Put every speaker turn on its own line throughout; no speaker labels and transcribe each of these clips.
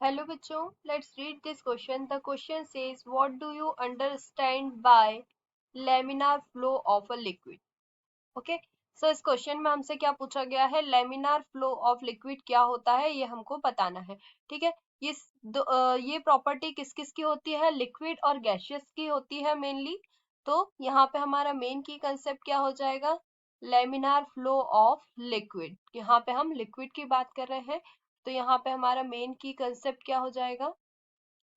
Hello बच्चों, let's read this question. The question says, what do you understand by laminar flow of a liquid? Okay, so इस question में हमसे क्या पूछा गया है, लेमिनार फ्लो ऑफ लिक्विड क्या होता है ये हमको बताना है. ठीक है, ये प्रॉपर्टी किस किस की होती है, लिक्विड और गैशियस की होती है मेनली. तो यहाँ पे हमारा मेन की कंसेप्ट क्या हो जाएगा, लेमिनार फ्लो ऑफ लिक्विड. यहाँ पे हम लिक्विड की बात कर रहे हैं, तो यहाँ पे हमारा मेन की कंसेप्ट क्या हो जाएगा,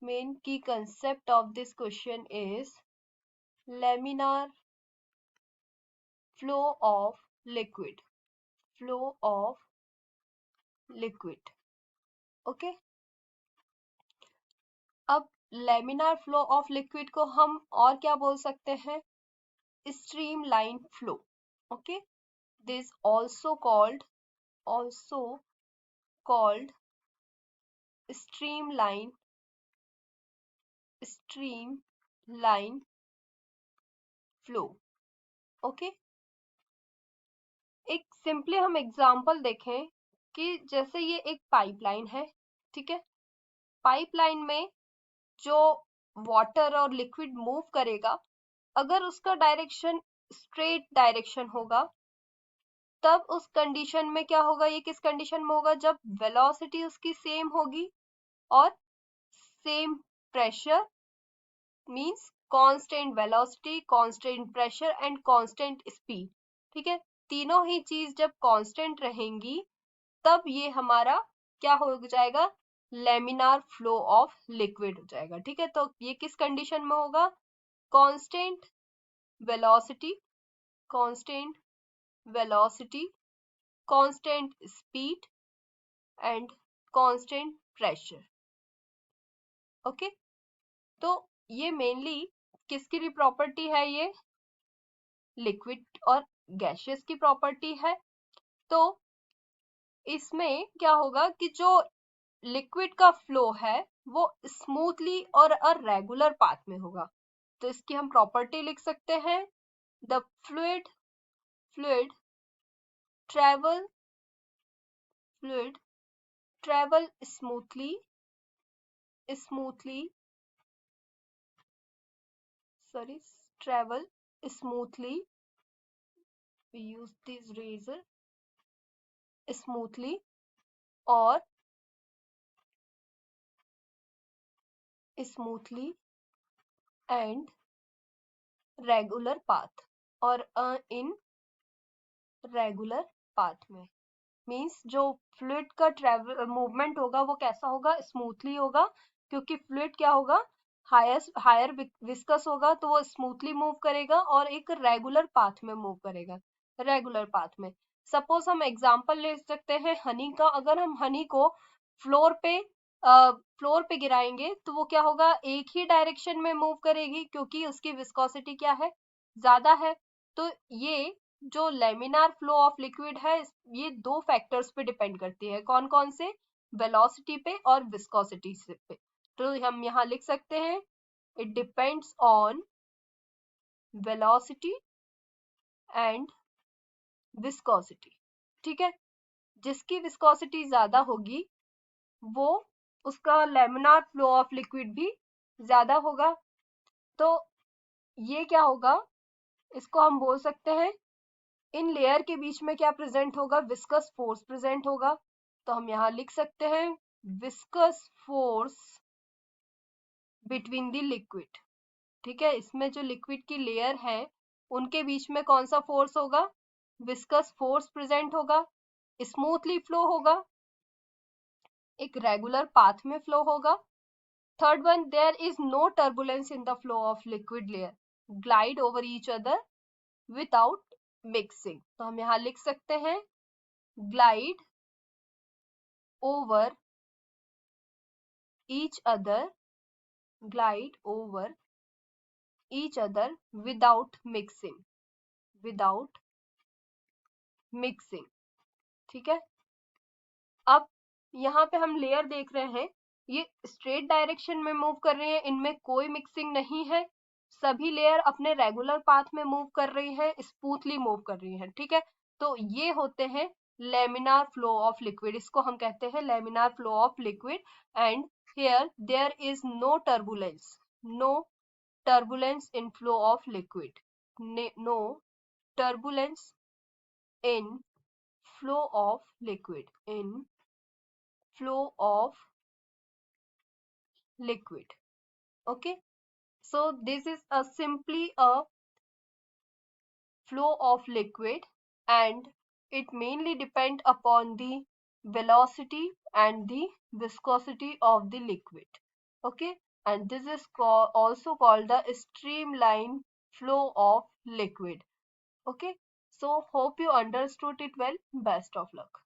मेन की concept of this question is laminar flow of liquid. Flow of liquid. Okay, अब लेमिनार फ्लो ऑफ लिक्विड को हम और क्या बोल सकते हैं, stream line flow. Okay, this also called streamline flow. Okay, एक सिंपली हम एग्जांपल देखें कि जैसे ये एक पाइपलाइन है. ठीक है, पाइपलाइन में जो वाटर और लिक्विड मूव करेगा, अगर उसका डायरेक्शन स्ट्रेट डायरेक्शन होगा, तब उस कंडीशन में क्या होगा, ये किस कंडीशन में होगा, जब वेलोसिटी उसकी सेम होगी और same pressure, means constant velocity, constant pressure and constant speed. ठीक है, तीनों ही चीज जब कांस्टेंट रहेंगी तब ये हमारा क्या हो जाएगा, लेमिनार फ्लो ऑफ लिक्विड हो जाएगा. ठीक है, तो ये किस कंडीशन में होगा, constant velocity, constant velocity, constant speed and constant pressure. Okay, तो ये मेनली किसकी प्रॉपर्टी है, ये लिक्विड और गैशियस की प्रॉपर्टी है. तो इसमें क्या होगा कि जो लिक्विड का फ्लो है वो स्मूथली और अ रेगुलर पाथ में होगा. तो इसकी हम प्रॉपर्टी लिख सकते हैं, the fluid travel smoothly travel smoothly, we use this razor, smoothly और and regular path और in regular path में. मीन्स जो फ्लूइड का ट्रेवल मूवमेंट होगा वो कैसा होगा, स्मूथली होगा, क्योंकि फ्लूइड क्या होगा, हायर विस्कस होगा, तो वो स्मूथली मूव करेगा और एक रेगुलर पाथ में मूव करेगा. रेगुलर पाथ में सपोज हम एग्जांपल ले सकते हैं हनी का. अगर हम हनी को फ्लोर पे गिराएंगे तो वो क्या होगा, एक ही डायरेक्शन में मूव करेगी, क्योंकि उसकी विस्कोसिटी क्या है, ज्यादा है. तो ये जो लेमिनार फ्लो ऑफ लिक्विड है, ये दो फैक्टर्स पे डिपेंड करती है. कौन कौन से, वेलोसिटी पे और विस्कोसिटी पे. तो हम यहाँ लिख सकते हैं, it depends on velocity and viscosity. ठीक है, जिसकी विस्कोसिटी ज्यादा होगी वो उसका लेमिनार फ्लो ऑफ लिक्विड भी ज्यादा होगा. तो ये क्या होगा, इसको हम बोल सकते हैं, इन लेयर के बीच में क्या प्रेजेंट होगा, विस्कस फोर्स प्रेजेंट होगा. तो हम यहाँ लिख सकते हैं, viscous force between the liquid. ठीक है, इसमें जो लिक्विड की लेयर है उनके बीच में कौन सा फोर्स होगा, विस्कस फोर्स प्रेजेंट होगा, स्मूथली फ्लो होगा, एक रेगुलर पाथ में फ्लो होगा. Third one, there is no turbulence in the flow of liquid layer, glide over each other without mixing. तो हम यहाँ लिख सकते हैं, glide over each other without mixing. ठीक है, अब यहाँ पे हम लेयर देख रहे हैं, ये स्ट्रेट डायरेक्शन में मूव कर रहे हैं, इनमें कोई मिक्सिंग नहीं है, सभी लेयर अपने रेगुलर पाथ में मूव कर रही है, स्मूथली मूव कर रही है. ठीक है, तो ये होते हैं लेमिनार फ्लो ऑफ लिक्विड. इसको हम कहते हैं laminar flow of liquid and Here there is no turbulence, no turbulence in flow of liquid, no turbulence in flow of liquid, in flow of liquid. Okay, so this is a simply a flow of liquid, and it mainly depend upon the velocity and the viscosity of the liquid. Okay, and this is also called the streamline flow of liquid. Okay, so hope you understood it well. Best of luck.